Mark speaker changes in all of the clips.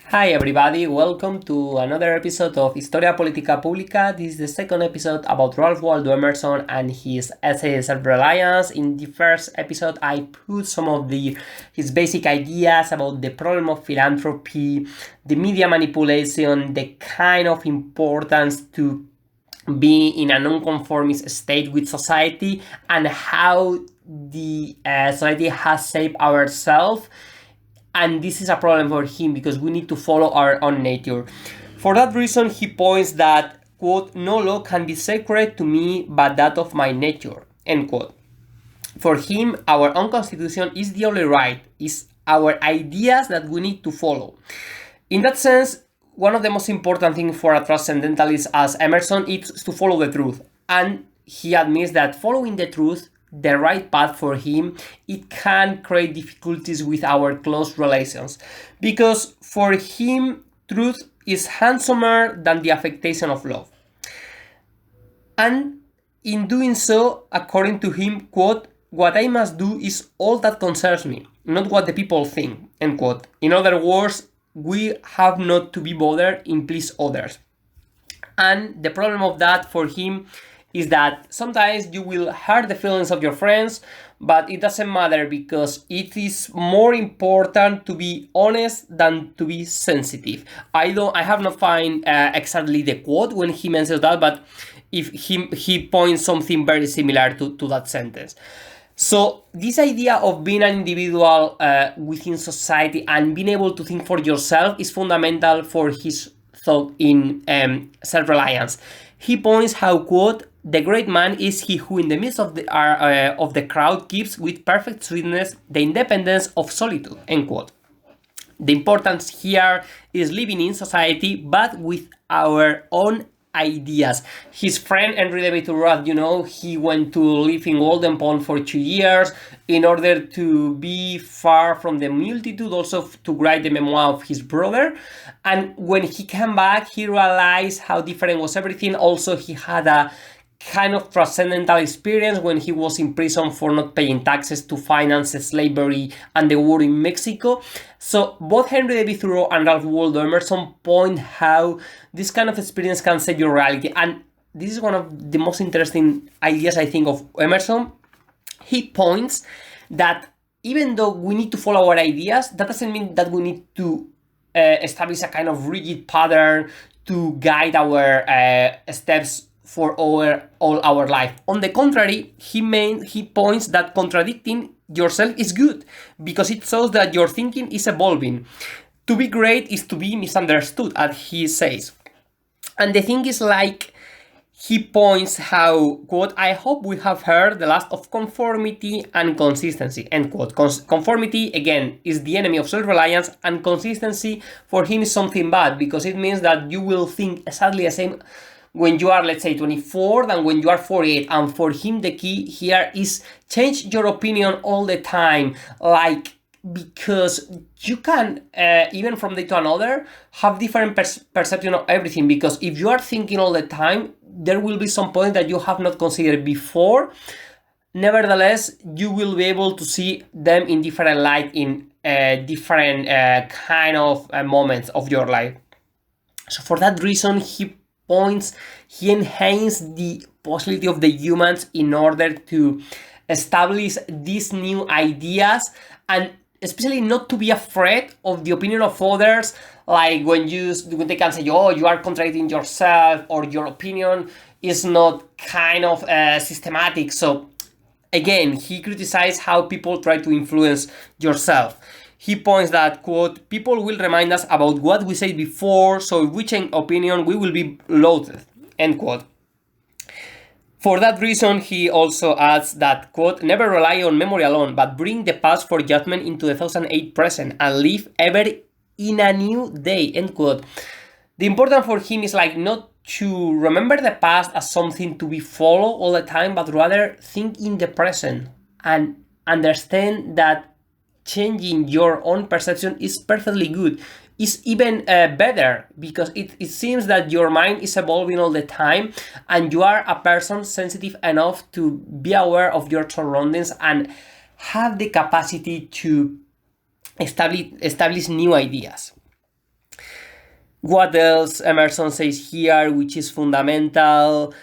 Speaker 1: Hi everybody, welcome to another episode of Historia Politica Pública. This is the second episode about Ralph Waldo Emerson and his essay Self-Reliance. In the first episode, I put some of his basic ideas about the problem of philanthropy, the media manipulation, the kind of importance to be in a non-conformist state with society, and how the society has shaped ourselves. And this is a problem for him because we need to follow our own nature. For that reason, he points that, quote, "No law can be sacred to me but that of my nature," end quote. For him, our own constitution is the only right, is our ideas that we need to follow. In that sense, one of the most important things for a transcendentalist as Emerson is to follow the truth. And he admits that following the truth, the right path for him, it can create difficulties with our close relations. Because for him, truth is handsomer than the affectation of love. And in doing so, according to him, quote, "What I must do is all that concerns me, not what the people think," end quote. In other words, we have not to be bothered in please others. And the problem of that for him is that sometimes you will hurt the feelings of your friends, but it doesn't matter because it is more important to be honest than to be sensitive. I have not find exactly the quote when he mentions that, but if he points something very similar to that sentence. So this idea of being an individual within society and being able to think for yourself is fundamental for his thought in Self-Reliance. He points how, quote, "The great man is he who in the midst of the crowd keeps with perfect sweetness the independence of solitude," end quote. The importance here is living in society but with our own ideas. His friend Henry David Thoreau, he went to live in Golden Pond for 2 years in order to be far from the multitude, also to write the memoir of his brother. And when he came back, he realized how different was everything. Also, he had a kind of transcendental experience when he was in prison for not paying taxes to finance slavery and the war in Mexico. So both Henry David Thoreau and Ralph Waldo Emerson point how this kind of experience can save your reality. And this is one of the most interesting ideas, I think, of Emerson. He points that even though we need to follow our ideas, that doesn't mean that we need to establish a kind of rigid pattern to guide our steps for all our life. On the contrary, he points that contradicting yourself is good because it shows that your thinking is evolving. To be great is to be misunderstood, as he says. And the thing is, like, he points how, quote, "I hope we have heard the last of conformity and consistency," end quote. Conformity, again, is the enemy of self-reliance, and consistency for him is something bad because it means that you will think exactly the same when you are, let's say, 24 than when you are 48. And for him, the key here is change your opinion all the time, like, because you can, even from day to another, have different perception of everything. Because if you are thinking all the time, there will be some point that you have not considered before. Nevertheless, you will be able to see them in different light in different kind of moments of your life. So for that reason, he enhances the possibility of the humans in order to establish these new ideas, and especially not to be afraid of the opinion of others, like when they can say, "Oh, you are contradicting yourself," or "Your opinion is not kind of systematic." So again, he criticized how people try to influence yourself. He points that, quote, "People will remind us about what we said before, so if we change opinion, we will be loathed," end quote. For that reason, he also adds that, quote, "Never rely on memory alone, but bring the past for judgment into the 2008 present and live ever in a new day," end quote. The important for him is like not to remember the past as something to be followed all the time, but rather think in the present and understand that changing your own perception is perfectly good. It's even better because it seems that your mind is evolving all the time and you are a person sensitive enough to be aware of your surroundings and have the capacity to establish new ideas. What else Emerson says here, which is fundamental?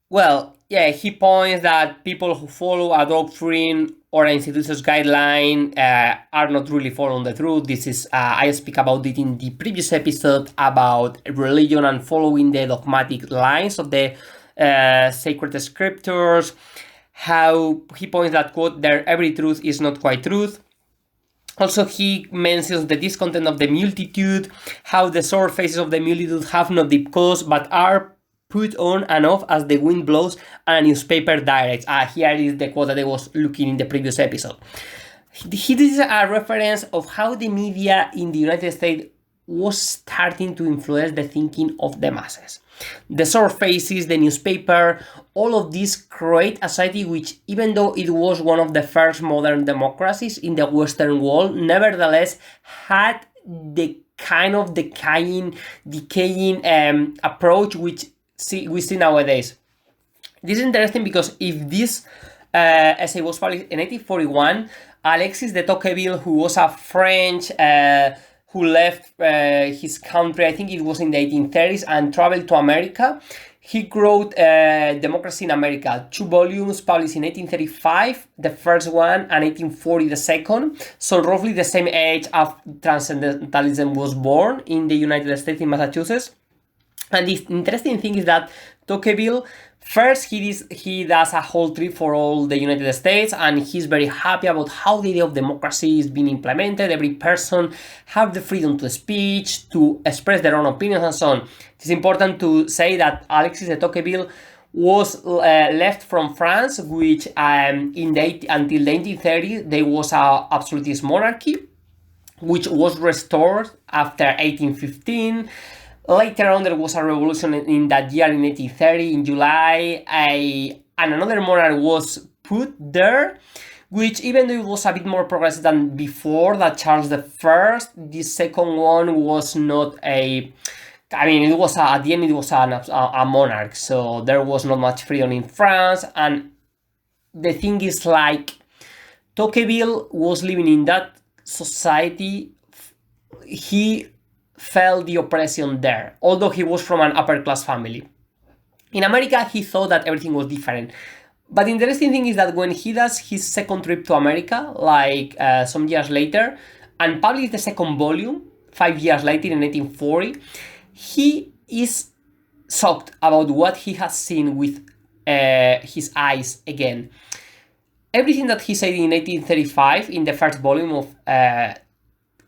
Speaker 1: Well, yeah, he points that people who follow a doctrine or an institution's guideline are not really following the truth. This is, I speak about it in the previous episode about religion and following the dogmatic lines of the sacred scriptures. How he points that, quote, there every truth is not quite truth. Also, he mentions the discontent of the multitude, how the sore faces of the multitude have no deep cause, but are put on and off as the wind blows and a newspaper directs. Here is the quote that I was looking in the previous episode. This is a reference of how the media in the United States was starting to influence the thinking of the masses. The sore faces, the newspaper, all of these create a society which, even though it was one of the first modern democracies in the Western world, nevertheless had the kind of decaying approach which we see nowadays. This is interesting because if this essay was published in 1841, Alexis de Tocqueville, who was a French who left his country, I think it was in the 1830s, and traveled to America. He wrote Democracy in America, 2 volumes published in 1835, the first one, and 1840, the second. So roughly the same age of Transcendentalism was born in the United States, in Massachusetts. And the interesting thing is that Tocqueville, first he does a whole trip for all the United States, and he's very happy about how the idea of democracy is being implemented. Every person have the freedom to speech, to express their own opinions, and so on. It's important to say that Alexis de Tocqueville was left from France, which until the 1830s there was a absolutist monarchy, which was restored after 1815. Later on, there was a revolution in that year in 1830, in July, and another monarch was put there, which, even though it was a bit more progressive than before, that Charles I, the second one was not a... I mean, it was at the end, it was a monarch, so there was not much freedom in France, and the thing is, like, Tocqueville was living in that society. He felt the oppression there, although he was from an upper class family. In America, he thought that everything was different. But the interesting thing is that when he does his second trip to America, like some years later, and published the second volume 5 years later in 1840, he is shocked about what he has seen with his eyes again. Everything that he said in 1835 in the first volume of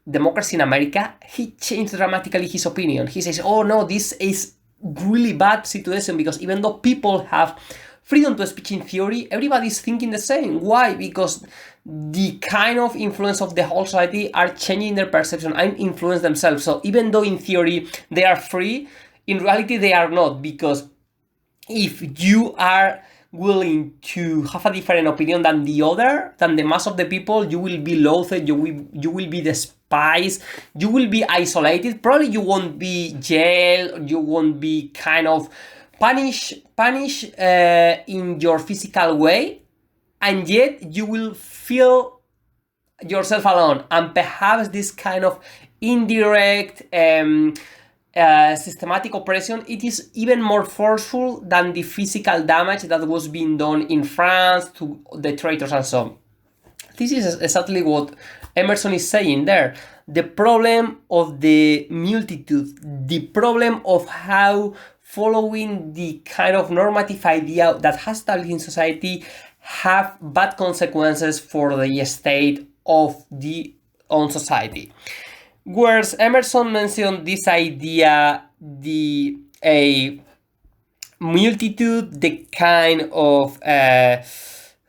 Speaker 1: Democracy in America, he changed dramatically his opinion. He says, oh no, this is really bad situation, because even though people have freedom to speech in theory, everybody's thinking the same. Why? Because the kind of influence of the whole society are changing their perception and influence themselves. So even though in theory they are free, in reality they are not, because if you are willing to have a different opinion than the mass of the people, you will be loathed, you will be despised, you will be isolated. Probably you won't be jailed, you won't be kind of punished in your physical way, and yet you will feel yourself alone. And perhaps this kind of indirect systematic oppression, it is even more forceful than the physical damage that was being done in France to the traitors and so on. This is exactly what Emerson is saying there. The problem of the multitude, the problem of how following the kind of normative idea that has established in society have bad consequences for the state of the own society. Whereas Emerson mentioned this idea, a multitude, the kind of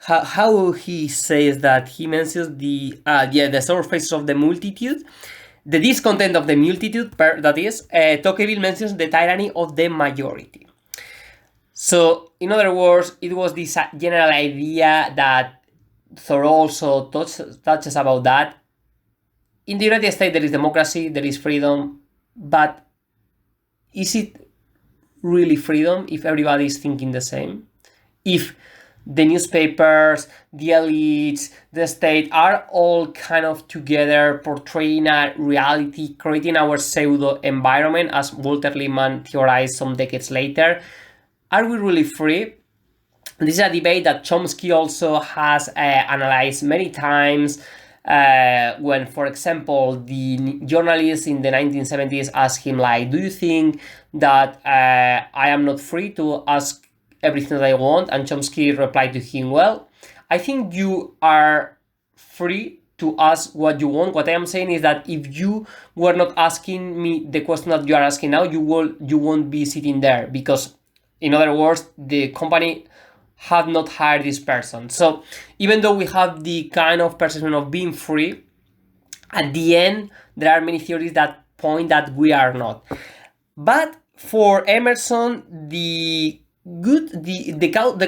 Speaker 1: how he says that, he mentions the surface of the multitude, the discontent of the multitude. That is, Tocqueville mentions the tyranny of the majority. So, in other words, it was this general idea that Thoreau also touches about that. In the United States, there is democracy, there is freedom, but is it really freedom if everybody is thinking the same? If the newspapers, the elites, the state are all kind of together portraying a reality, creating our pseudo environment, as Walter Lippmann theorized some decades later. Are we really free? This is a debate that Chomsky also has analyzed many times. When, for example, the journalists in the 1970s asked him, like, do you think that I am not free to ask everything that I want? And Chomsky replied to him, well, I think you are free to ask what you want. What I am saying is that if you were not asking me the question that you are asking now, you won't be sitting there, because, in other words, the company have not hired this person. So even though we have the kind of perception of being free, at the end there are many theories that point that we are not. But for Emerson, the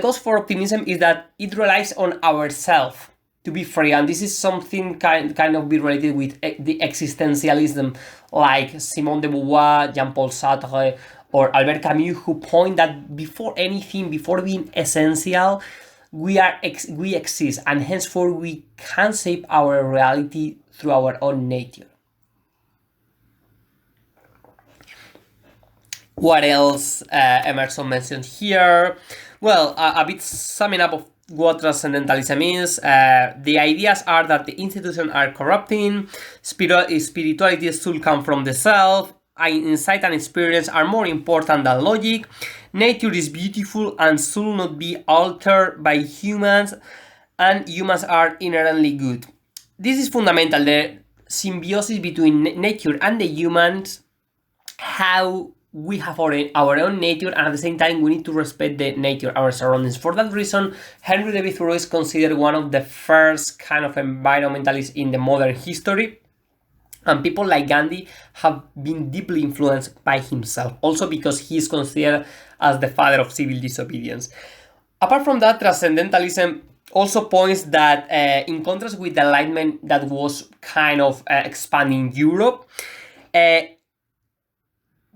Speaker 1: cause for optimism is that it relies on ourselves to be free, and this is something kind of be related with the existentialism, like Simone de Beauvoir, Jean-Paul Sartre, or Albert Camus, who point that before anything, before being essential, we exist, and henceforth we can shape our reality through our own nature. What else Emerson mentioned here? Well, a bit summing up of what transcendentalism is. The ideas are that the institutions are corrupting, spirituality should come from the self, insight and experience are more important than logic, nature is beautiful and should not be altered by humans, and humans are inherently good. This is fundamental, the symbiosis between nature and the humans, how we have our own nature, and at the same time we need to respect the nature, our surroundings. For that reason, Henry David Thoreau is considered one of the first kind of environmentalists in the modern history. And people like Gandhi have been deeply influenced by himself, also because he is considered as the father of civil disobedience. Apart from that, transcendentalism also points that, in contrast with the Enlightenment that was kind of expanding Europe,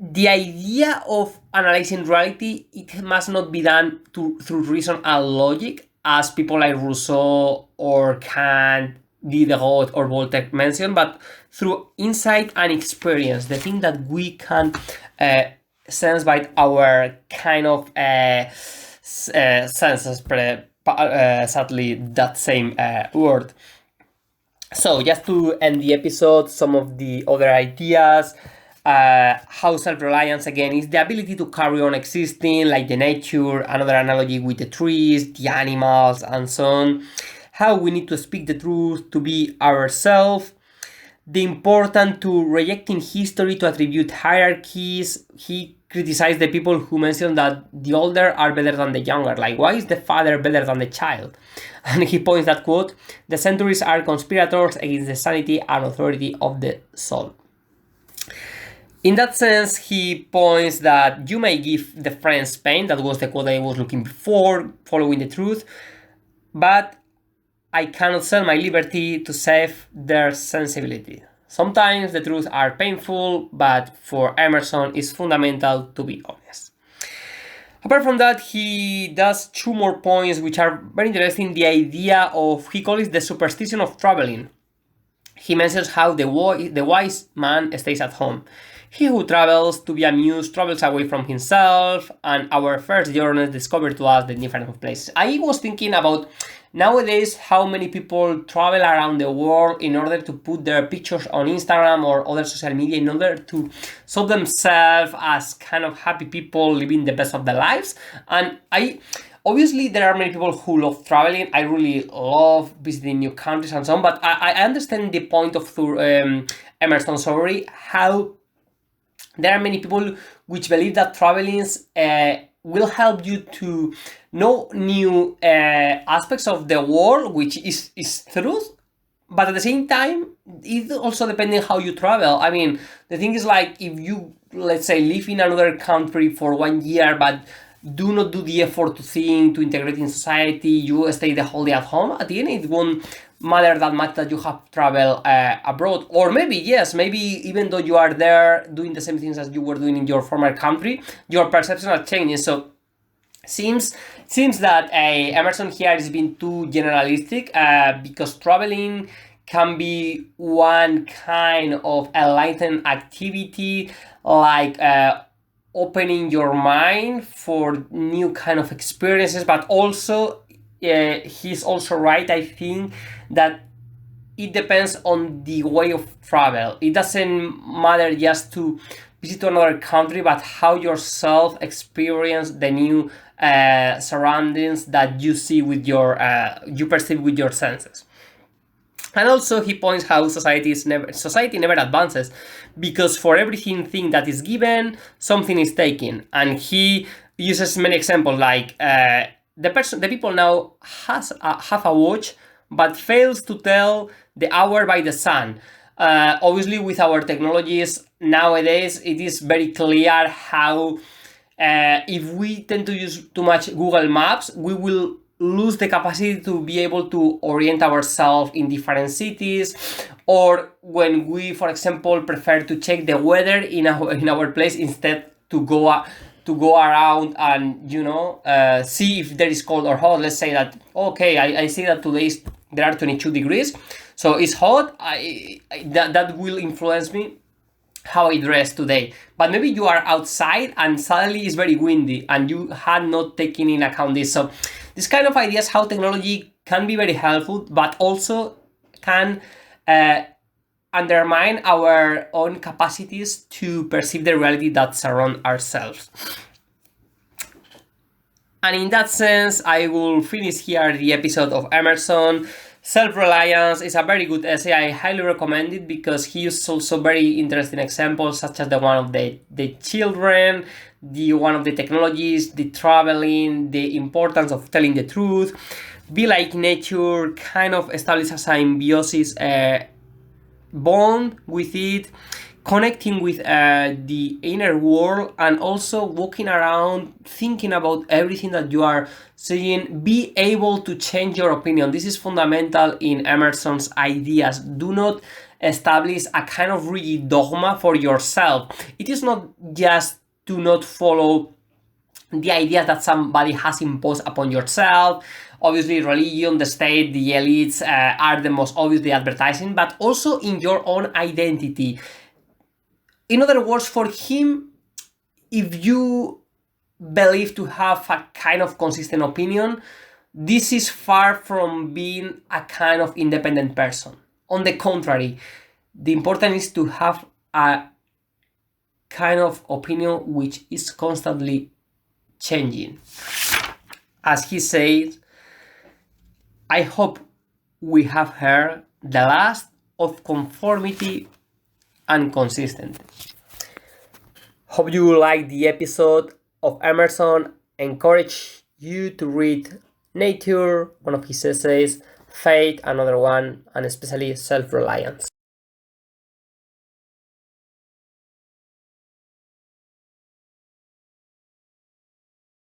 Speaker 1: the idea of analyzing reality, it must not be done through reason and logic, as people like Rousseau or Kant, Diderot or Voltaire mentioned, but through insight and experience, the thing that we can sense by our kind of senses, sadly that same word. So just to end the episode, some of the other ideas. How self-reliance, again, is the ability to carry on existing, like the nature, another analogy with the trees, the animals, and so on. How we need to speak the truth to be ourselves. The importance to rejecting history to attribute hierarchies. He criticized the people who mentioned that the older are better than the younger. Like, why is the father better than the child? And he points that, quote, the centuries are conspirators against the sanity and authority of the soul. In that sense, he points that you may give the friends pain, that was the quote I was looking for, following the truth, but I cannot sell my liberty to save their sensibility. Sometimes the truths are painful, but for Emerson, it's fundamental to be honest. Apart from that, he does two more points which are very interesting. The idea of, he calls it the superstition of traveling. He mentions how the wise man stays at home. He who travels to be amused travels away from himself, and our first journeys discover to us the difference of places. I was thinking about nowadays how many people travel around the world in order to put their pictures on Instagram or other social media in order to show themselves as kind of happy people living the best of their lives. And obviously, there are many people who love traveling. I really love visiting new countries and so on, but I understand the point of Emerson's story, how there are many people which believe that traveling will help you to know new aspects of the world, which is truth, but at the same time, it also depending how you travel. I mean, the thing is, like, if you, let's say, live in another country for 1 year, but do not do the effort to think, to integrate in society, you stay the whole day at home, at the end it won't matter that much that you have traveled abroad. Or maybe, yes, maybe even though you are there doing the same things as you were doing in your former country, your perception are changing. So Seems that Emerson here is being too generalistic, because traveling can be one kind of enlightened activity, like opening your mind for new kind of experiences, but also he's also right, I think, that it depends on the way of travel. It doesn't matter just to visit another country, but how yourself experience the new surroundings that you see with your you perceive with your senses. And also he points how society never advances, because for everything that is given, something is taken. And he uses many examples, like the people now have a watch but fails to tell the hour by the sun. Obviously, with our technologies nowadays, it is very clear how if we tend to use too much Google Maps, we will lose the capacity to be able to orient ourselves in different cities, or when we, for example, prefer to check the weather in our place instead to go around and see if there is cold or hot. Let's say that, okay, I see that today there are 22 degrees, so it's hot. That will influence me how I dress today. But maybe you are outside and suddenly it's very windy and you had not taken in account this. So this kind of ideas, how technology can be very helpful, but also can undermine our own capacities to perceive the reality that surround ourselves. And in that sense, I will finish here the episode of Emerson. Self-Reliance is a very good essay. I highly recommend it because he uses also very interesting examples, such as the one of the children, the one of the technologies, the traveling, the importance of telling the truth. Be like nature, kind of establish a symbiosis bond with it, connecting with the inner world, and also walking around thinking about everything that you are seeing. Be able to change your opinion. This is fundamental in Emerson's ideas. Do not establish a kind of rigid dogma for yourself. It is not just to not follow the ideas that somebody has imposed upon yourself. Obviously, religion, the state, the elites are the most obviously advertising, but also in your own identity. In other words, for him, if you believe to have a kind of consistent opinion, this is far from being a kind of independent person. On the contrary, the important is to have a kind of opinion which is constantly changing. As he says, I hope we have heard the last of conformity and consistency. Hope you like the episode of Emerson. Encourage you to read Nature, one of his essays, Faith, another one, and especially Self-Reliance.